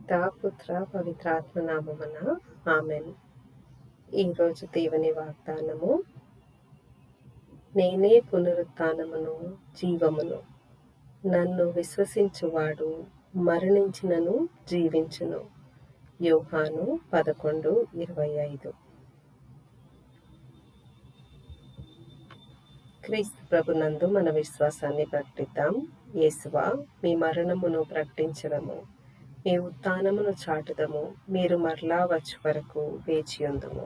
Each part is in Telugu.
పితా పుత్ర పవిత్రాత్మ నామమున ఆమెన్. ఈరోజు దేవుని వాగ్దానము, నేనే పునరుత్థానమును జీవమును, నన్ను విశ్వసించువాడు మరణించినను జీవించును. యోహాను 11:25. క్రీస్తు ప్రభునందు మన విశ్వాసాన్ని ప్రకటిద్దాం. యేసువా, మీ మరణమును ప్రకటించడము, మీ ఉత్థానమును చాటుదము, మీరు మరలా వచ్చు వరకు వేచియుందుము.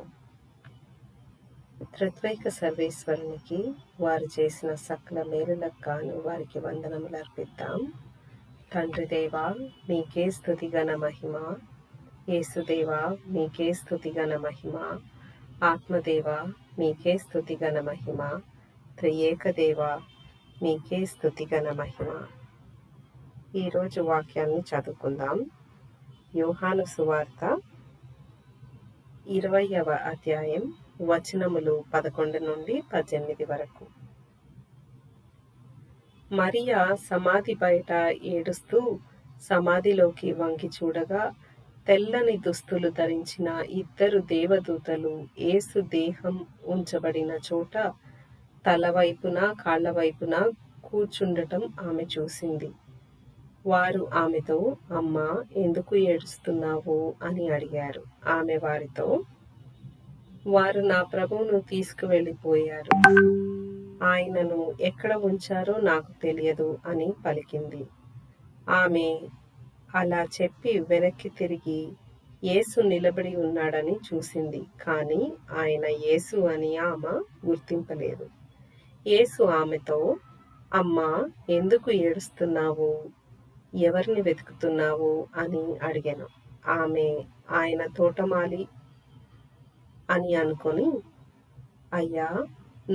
త్రిత్వైక సర్వేశ్వరునికి వారు చేసిన సకల మేలులకు గాను వారికి వందనములు అర్పిద్దాం. తండ్రి దేవా, మీకే స్తుతి ఘన మహిమ. యేసుదేవా, మీకే స్తుతి ఘన మహిమ. ఆత్మదేవా, మీకే స్తుతి ఘన మహిమ. త్రియేక దేవా, మీకే స్తుతి ఘన మహిమ. ఈరోజు వాక్యాన్ని చదువుకుందాం. యోహాను సువార్త 20వ అధ్యాయం వచనములు 11 నుండి 18 వరకు. మరియా సమాధి బయట ఏడుస్తూ సమాధిలోకి వంగి చూడగా, తెల్లని దుస్తులు ధరించిన 2 దేవదూతలు యేసు దేహం ఉంచబడిన చోట తల వైపున కాళ్ల వైపున కూర్చుండటం ఆమె చూసింది. వారు ఆమెతో, అమ్మా, ఎందుకు ఏడుస్తున్నావు అని అడిగారు. ఆమె వారితో, వారు నా ప్రభువును తీసుకువెళ్ళిపోయారు, ఆయనను ఎక్కడ ఉంచారో నాకు తెలియదు అని పలికింది. ఆమె అలా చెప్పి వెనక్కి తిరిగి యేసు నిలబడి ఉన్నాడని చూసింది, కానీ ఆయన యేసు అని ఆమె గుర్తింపలేదు. యేసు ఆమెతో, అమ్మా, ఎందుకు ఏడుస్తున్నావు? ఎవరిని వెతుకుతున్నావు అని అడిగాను. ఆమె ఆయన తోటమాలి అని అనుకొని, అయ్యా,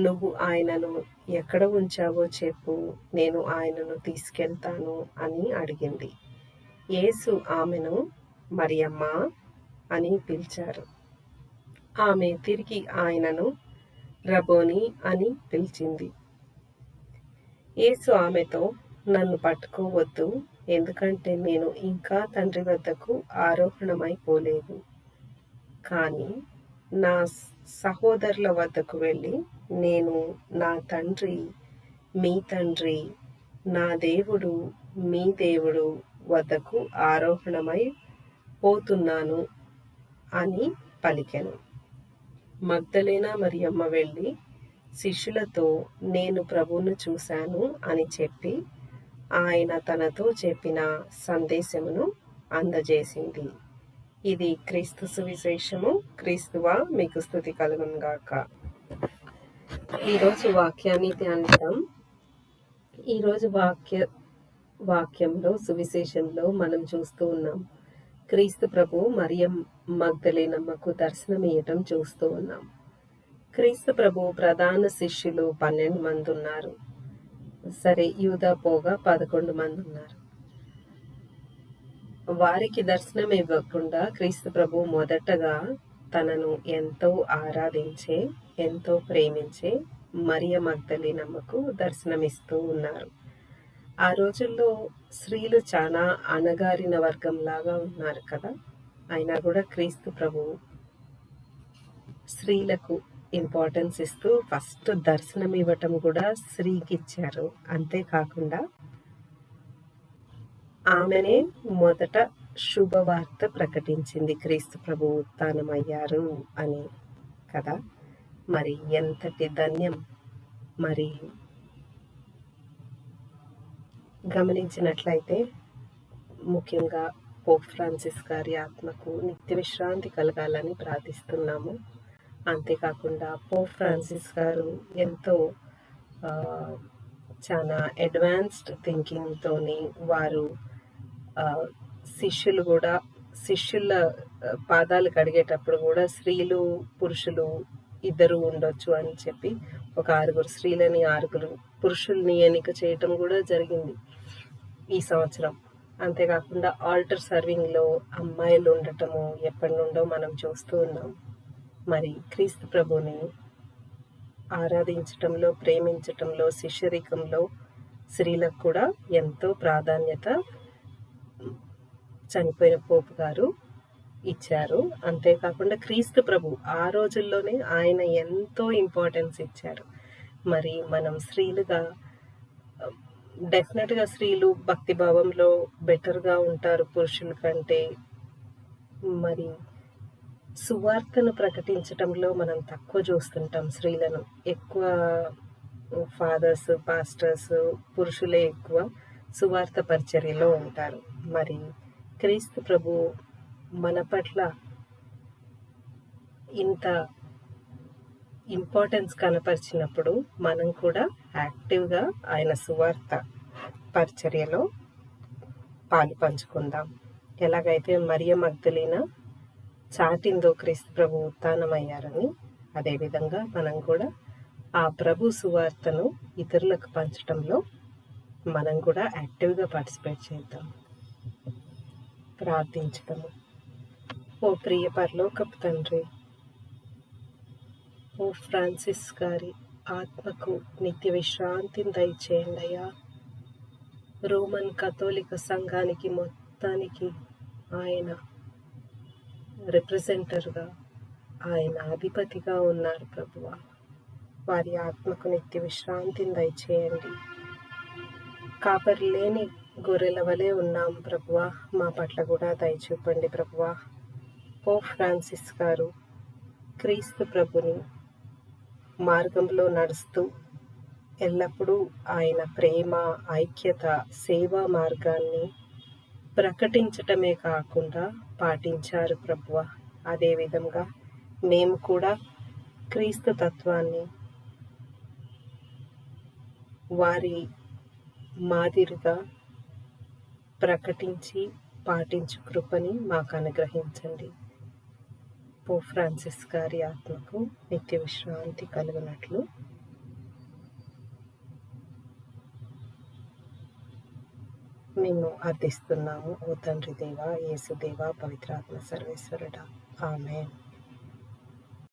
నువ్వు ఆయనను ఎక్కడ ఉంచావో చెప్పు, నేను ఆయనను తీసుకెళ్తాను అని అడిగింది. యేసు ఆమెను మరియమ్మా అని పిలిచారు. ఆమె తిరిగి ఆయనను రబోని అని పిలిచింది. యేసు ఆమెతో, నన్ను పట్టుకోవద్దు, ఎందుకంటే నేను ఇంకా తండ్రి వద్దకు ఆరోహణమైపోలేదు. కానీ నా సహోదరుల వద్దకు వెళ్ళి, నేను నా తండ్రి, మీ తండ్రి, నా దేవుడు, మీ దేవుడు వద్దకు ఆరోహణమై పోతున్నాను అని పలికెను. మగ్దలేనా మరియమ్మ వెళ్ళి శిష్యులతో, నేను ప్రభువును చూశాను అని చెప్పి ఆయన తనతో చెప్పిన సందేశమును అందజేసింది. ఇది క్రీస్తు సువిశేషము. క్రీస్తువా, మీకు స్తుతి కలుగును గాక. ఈరోజు వాక్యాన్ని ధ్యానిద్దాం. ఈరోజు వాక్యంలో సువిశేషంలో మనం చూస్తూ ఉన్నాం, క్రీస్తు ప్రభు మరియం మగ్దలేనమ్మకు దర్శనమియ్యటం చూస్తూ ఉన్నాం. క్రీస్తు ప్రభు ప్రధాన శిష్యులు 12 మంది ఉన్నారు. సరే, యూదా పోగా 11 మంది ఉన్నారు. వారికి దర్శనం ఇవ్వకుండా క్రీస్తు ప్రభు మొదటగా తనను ఎంతో ఆరాధించే, ఎంతో ప్రేమించే మరియ మగ్దలేనమ్మకు దర్శనమిస్తూ ఉన్నారు. ఆ రోజుల్లో స్త్రీలు చాలా అణగారిన వర్గంలాగా ఉన్నారు కదా. అయినా కూడా క్రీస్తు ప్రభు స్త్రీలకు ఇంపార్టెన్స్ ఇస్తూ ఫస్ట్ దర్శనం ఇవ్వటం కూడా స్త్రీకి ఇచ్చారు. అంతేకాకుండా ఆమెనే మొదట శుభవార్త ప్రకటించింది, క్రీస్తు ప్రభు ఉత్థానమయ్యారు అని కదా. మరి ఎంతటి ధన్యం. మరి గమనించినట్లయితే ముఖ్యంగా పోప్ ఫ్రాన్సిస్ గారి ఆత్మకు నిత్య విశ్రాంతి కలగాలని ప్రార్థిస్తున్నాము. అంతేకాకుండా పోప్ ఫ్రాన్సిస్ గారు ఎంతో చాలా అడ్వాన్స్డ్ థింకింగ్తోని వారు శిష్యుల పాదాలు కడిగేటప్పుడు కూడా స్త్రీలు పురుషులు ఇద్దరు ఉండొచ్చు అని చెప్పి ఒక 6 స్త్రీలని 6 పురుషుల్ని ఎన్నిక చేయటం కూడా జరిగింది ఈ సంవత్సరం. అంతేకాకుండా ఆల్టర్ సర్వింగ్లో అమ్మాయిలు ఉండటము ఎప్పటి నుండో మనం చూస్తూ ఉన్నాం. మరి క్రీస్తు ప్రభుని ఆరాధించటంలో, ప్రేమించటంలో, శిష్యరికంలో స్త్రీలకు కూడా ఎంతో ప్రాధాన్యత చనిపోయిన పోపు గారు ఇచ్చారు. అంతేకాకుండా క్రీస్తు ప్రభు ఆ రోజుల్లోనే ఆయన ఎంతో ఇంపార్టెన్స్ ఇచ్చారు. మరి మనం స్త్రీలుగా డెఫినెట్‌గా స్త్రీలు భక్తి భావంలో బెటర్‌గా ఉంటారు పురుషుల కంటే. మరి సువార్తను ప్రకటించటంలో మనం తక్కువ చూస్తుంటాం స్త్రీలను. ఎక్కువ ఫాదర్స్, పాస్టర్స్, పురుషులే ఎక్కువ సువార్త పరిచర్యలో ఉంటారు. మరి క్రీస్తు ప్రభు మన పట్ల ఇంత ఇంపార్టెన్స్ కనపరిచినప్పుడు మనం కూడా యాక్టివ్‌గా ఆయన సువార్త పరిచర్యలో పాలు పంచుకుందాం. ఎలాగైతే మరియ మగ్దలీన చాటిందో క్రీస్తు ప్రభు ఉత్థానమయ్యారని, అదేవిధంగా మనం కూడా ఆ ప్రభు సువార్తను ఇతరులకు పంచటంలో మనం కూడా యాక్టివ్‌గా పార్టిసిపేట్ చేద్దాం. ప్రార్థించుదాము. ఓ ప్రియ పరలోకపు తండ్రి, ఓ ఫ్రాన్సిస్ గారి ఆత్మకు నిత్య విశ్రాంతిని దయచేయండి అయ్యా. రోమన్ కథోలిక సంఘానికి మొత్తానికి ఆయన రిప్రజెంటర్గా, ఆయన అధిపతిగా ఉన్నారు ప్రభువా. వారి ఆత్మకు నిత్య విశ్రాంతిని దయచేయండి. కాపరి లేని గొర్రెల వలె ఉన్నాం ప్రభువా, మా పట్ల కూడా దయచూపండి ప్రభువా. పోప్ ఫ్రాన్సిస్ గారు క్రీస్తు ప్రభుని మార్గంలో నడుస్తూ ఎల్లప్పుడూ ఆయన ప్రేమ, ఐక్యత, సేవా మార్గాన్ని ప్రకటించటమే కాకుండా పాటించారు ప్రభువా. అదేవిధంగా మేము కూడా క్రీస్తు తత్వాన్ని వారి మాదిరిగా ప్రకటించి పాటించు కృపని మాకు అనుగ్రహించండి. పోప్ ఫ్రాన్సిస్ గారి ఆత్మకు నిత్య విశ్రాంతి కలుగునట్లు మేము అర్థిస్తున్నాము. ఓ తండ్రి దేవా, యేసు దేవా, పవిత్రాత్మ సర్వేశ్వరుడా, ఆమేన్.